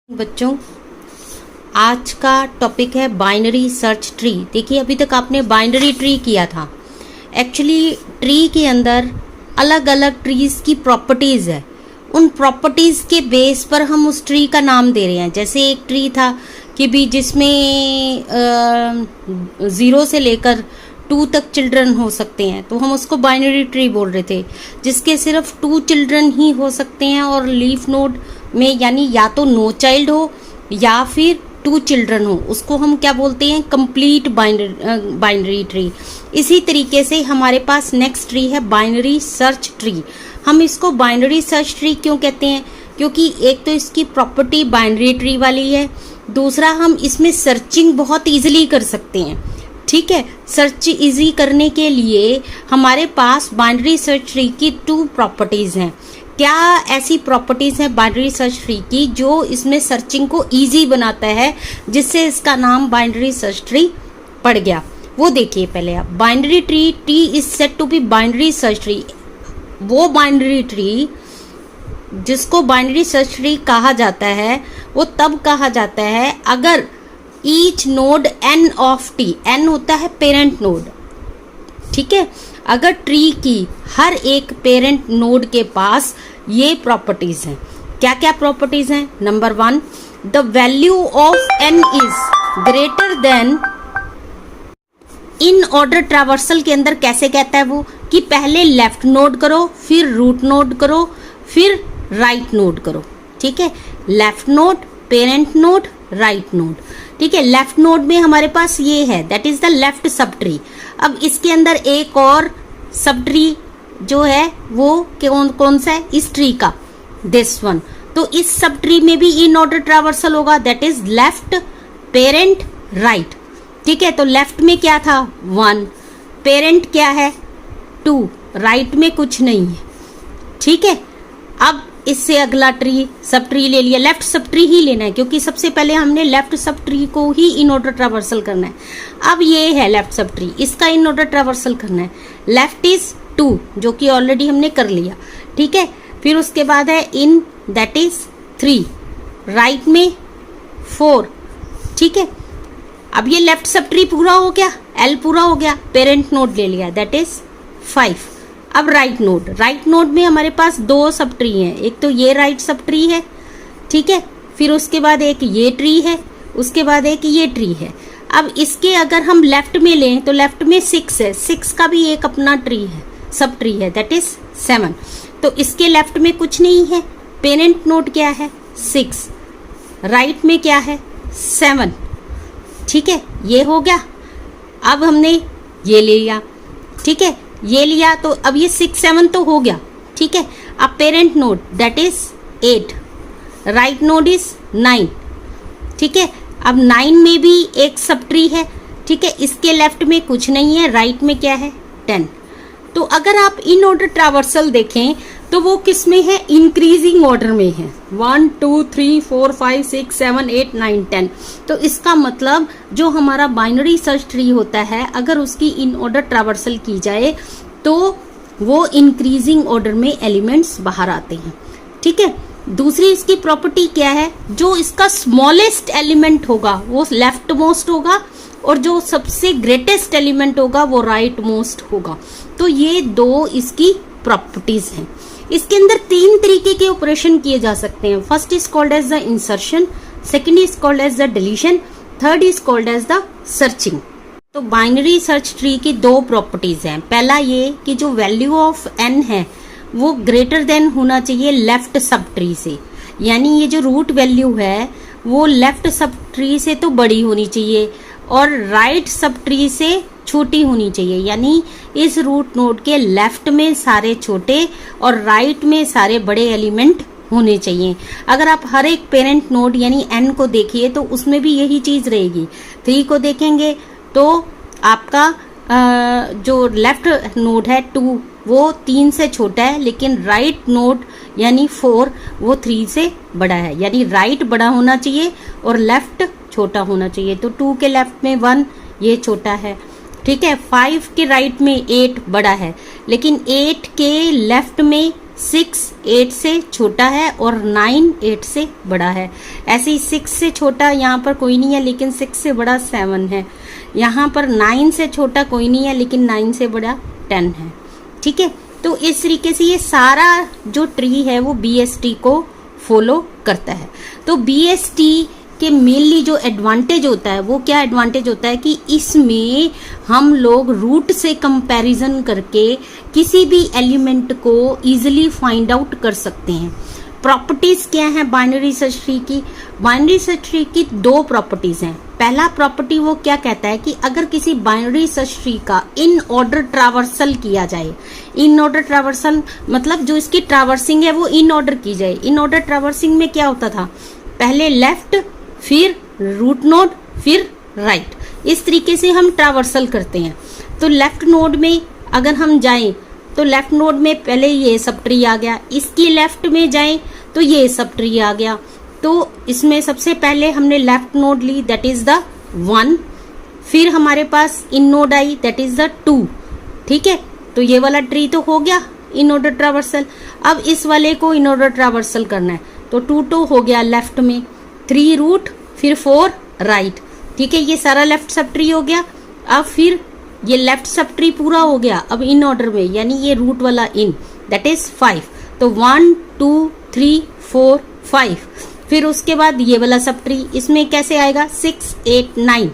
बच्चों, आज का टॉपिक है बाइनरी सर्च ट्री। देखिए, अभी तक आपने बाइनरी ट्री किया था। एक्चुअली ट्री के अंदर अलग अलग ट्रीज की प्रॉपर्टीज है। उन प्रॉपर्टीज के बेस पर हम उस ट्री का नाम दे रहे हैं। जैसे एक ट्री था कि भी जिसमें 0 से लेकर 2 तक चिल्ड्रन हो सकते हैं, तो हम उसको बाइनरी ट्री बोल रहे थे। जिसके सिर्फ 2 चिल्ड्रन ही हो सकते हैं और लीफ नोड में यानी या तो नो चाइल्ड हो या फिर 2 चिल्ड्रन हो, उसको हम क्या बोलते हैं, कंप्लीट बाइनरी ट्री। इसी तरीके से हमारे पास नेक्स्ट ट्री है बाइनरी सर्च ट्री। हम इसको बाइनरी सर्च ट्री क्यों कहते हैं? क्योंकि एक तो इसकी प्रॉपर्टी बाइनरी ट्री वाली है, दूसरा हम इसमें सर्चिंग बहुत इजीली कर सकते हैं। ठीक है, सर्च इजी करने के लिए हमारे पास बाइनरी सर्च ट्री की 2 प्रॉपर्टीज हैं। क्या ऐसी प्रॉपर्टीज हैं बाइनरी सर्च ट्री की जो इसमें सर्चिंग को इजी बनाता है, जिससे इसका नाम बाइनरी सर्च ट्री पड़ गया? वो देखिए पहले आप। Binary tree, T is said to be binary search tree. वो बाइनरी ट्री जिसको बाइनरी सर्च ट्री कहा जाता है, वो तब कहा जाता है अगर each node n of T, n होता है पेरेंट नोड, ठीक है, अगर ट्री की हर एक पेरेंट नोड के पास ये प्रॉपर्टीज हैं। क्या क्या प्रॉपर्टीज हैं? Number 1, the value of n is greater than, in order traversal के अंदर कैसे कहता है वो कि पहले लेफ्ट नोड करो, फिर रूट नोड करो, फिर राइट नोड करो। ठीक है, left node, parent node, right node. ठीक है, लेफ्ट नोड में हमारे पास ये है, that is the left sub tree. अब इसके अंदर एक और सब ट्री जो है वो कौन सा है? इस ट्री का, दिस वन। तो इस सब ट्री में भी इन ऑर्डर ट्रावर्सल होगा, that is left, parent, right. ठीक है, तो लेफ्ट में क्या था? 1, पेरेंट क्या है? 2, राइट में कुछ नहीं है। ठीक है, अब इससे अगला ट्री, सब ट्री ले लिया, लेफ्ट सब ट्री ही लेना है क्योंकि सबसे पहले हमने लेफ्ट सब ट्री को ही इन ऑर्डर ट्रावर्सल करना है। अब ये है लेफ्ट सब ट्री, इसका इन ऑर्डर ट्रावर्सल करना है। लेफ्ट इज 2 जो कि ऑलरेडी हमने कर लिया। ठीक है, फिर उसके बाद है इन, दैट इज 3, राइट में 4। ठीक है, अब ये लेफ्ट सब ट्री पूरा हो गया, एल पूरा हो गया, पेरेंट नोड ले लिया, दैट इज 5। अब राइट नोड, राइट नोड में हमारे पास 2 सब ट्री हैं। एक तो ये राइट सब ट्री है, ठीक है, फिर उसके बाद एक ये ट्री है, उसके बाद एक ये ट्री है। अब इसके अगर हम लेफ्ट में लें तो लेफ्ट में 6 है, 6 का भी एक अपना ट्री है, सब ट्री है, दैट इज 7। तो इसके लेफ्ट में कुछ नहीं है, पेरेंट नोड क्या है? 6, राइट में क्या है? 7। ठीक है, ये हो गया। अब हमने ये ले लिया, ठीक है, ये लिया, तो अब ये 6, 7 तो हो गया। ठीक है, अब parent node that is 8, right node is 9। ठीक है, अब 9 में भी एक सब ट्री है। ठीक है, इसके लेफ्ट में कुछ नहीं है, राइट में क्या है? 10। तो अगर आप इन ऑर्डर ट्रावर्सल देखें तो वो किस में है? इंक्रीजिंग ऑर्डर में है। 1 2 3 4 5 6 7 8 9 10। तो इसका मतलब जो हमारा बाइनरी सर्च ट्री होता है, अगर उसकी इन ऑर्डर ट्रावर्सल की जाए तो वो इंक्रीजिंग ऑर्डर में एलिमेंट्स बाहर आते हैं। ठीक है, दूसरी इसकी प्रॉपर्टी क्या है? जो इसका स्मॉलेस्ट एलिमेंट होगा वो लेफ्ट मोस्ट होगा और जो सबसे ग्रेटेस्ट एलिमेंट होगा वो राइट मोस्ट होगा। तो ये 2 इसकी प्रॉपर्टीज हैं। इसके अंदर 3 तरीके के ऑपरेशन किए जा सकते हैं। First is called as the insertion, second is called as the deletion, third is called as the searching. तो बाइनरी सर्च ट्री की 2 प्रॉपर्टीज हैं। पहला ये कि जो वैल्यू ऑफ n है वो ग्रेटर देन होना चाहिए लेफ्ट सब ट्री से, यानी ये जो रूट वैल्यू है वो लेफ्ट सब ट्री से तो बड़ी होनी चाहिए और राइट सब ट्री से छोटी होनी चाहिए, यानी इस रूट नोड के लेफ्ट में सारे छोटे और राइट में सारे बड़े एलिमेंट होने चाहिए। अगर आप हर एक पेरेंट नोड यानी n को देखिए तो उसमें भी यही चीज रहेगी। 3 को देखेंगे तो आपका जो लेफ्ट नोड है 2 वो 3 से छोटा है, लेकिन राइट नोड यानी 4 वो 3 से बड़ा है, यानी राइट बड़ा होना चाहिए और लेफ्ट छोटा होना चाहिए। तो 2 के लेफ्ट में 1 ये छोटा है। ठीक है, 5 के राइट में 8 बड़ा है, लेकिन 8 के लेफ्ट में 6 8 से छोटा है और 9 8 से बड़ा है। ऐसे ही 6 से छोटा यहाँ पर कोई नहीं है लेकिन 6 से बड़ा 7 है। यहाँ पर 9 से छोटा कोई नहीं है लेकिन 9 से बड़ा 10 है। ठीक है, तो इस तरीके से ये सारा जो ट्री है वो BST को फॉलो करता है। तो BST के मेनली जो एडवांटेज होता है वो क्या एडवांटेज होता है कि इसमें हम लोग रूट से कंपैरिजन करके किसी भी एलिमेंट को इजीली फाइंड आउट कर सकते हैं। प्रॉपर्टीज क्या है बाइनरी सर्च ट्री की? बाइनरी सर्च ट्री की 2 प्रॉपर्टीज हैं। पहला प्रॉपर्टी वो क्या कहता है कि अगर किसी बाइनरी सर्च ट्री का इन ऑर्डर ट्रावर्सल किया जाए, इन ऑर्डर ट्रावर्सल मतलब जो इसकी ट्रावर्सिंग है वो इन ऑर्डर की जाए। इन ऑर्डर ट्रावर्सिंग में क्या होता था, पहले लेफ्ट फिर रूट नोड फिर राइट, इस तरीके से हम ट्रावर्सल करते हैं। तो लेफ्ट नोड में अगर हम जाएं तो लेफ्ट नोड में पहले ये सब ट्री आ गया, इसकी लेफ्ट में जाएं तो ये सब ट्री आ गया। तो इसमें सबसे पहले हमने लेफ्ट नोड ली दैट इज द 1, फिर हमारे पास इन नोड आई दैट इज द 2। ठीक है, तो ये वाला ट्री तो हो गया इन ऑर्डर ट्रावर्सल। अब इस वाले को इन ऑर्डर ट्रावर्सल करना है तो 2 तो हो गया लेफ्ट में, 3 रूट फिर 4 राइट। ठीक है, ये सारा लेफ्ट सब ट्री हो गया। अब फिर ये लेफ्ट सब ट्री पूरा हो गया अब इन ऑर्डर में, यानी ये रूट वाला इन दैट इज 5। तो 1 2 3 4 5। फिर उसके बाद ये वाला सब ट्री, इसमें कैसे आएगा 6 8 9।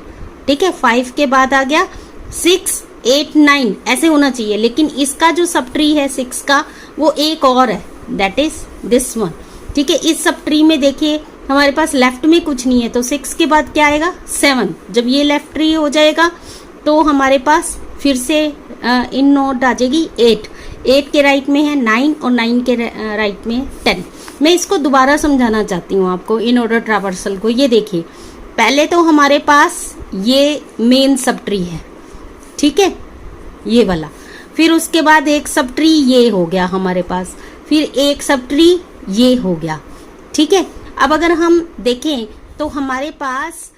ठीक है, 5 के बाद आ गया 6 8 9 ऐसे होना चाहिए, लेकिन इसका जो सब ट्री है 6 का वो एक और है दैट इज दिस वन। ठीक है, इस सब ट्री में देखिए हमारे पास लेफ्ट में कुछ नहीं है तो 6 के बाद क्या आएगा 7। जब ये लेफ्ट ट्री हो जाएगा तो हमारे पास फिर से इन नोड आ जाएगी 8। 8 के राइट में है 9 और 9 के राइट में 10। मैं इसको दोबारा समझाना चाहती हूँ आपको इन ऑर्डर ट्रावर्सल को। ये देखिए, पहले तो हमारे पास ये मेन सब ट्री है, ठीक है, ये वाला। फिर उसके बाद एक सब ट्री ये हो गया हमारे पास, फिर एक सब ट्री ये हो गया। ठीक है, अब अगर हम देखें तो हमारे पास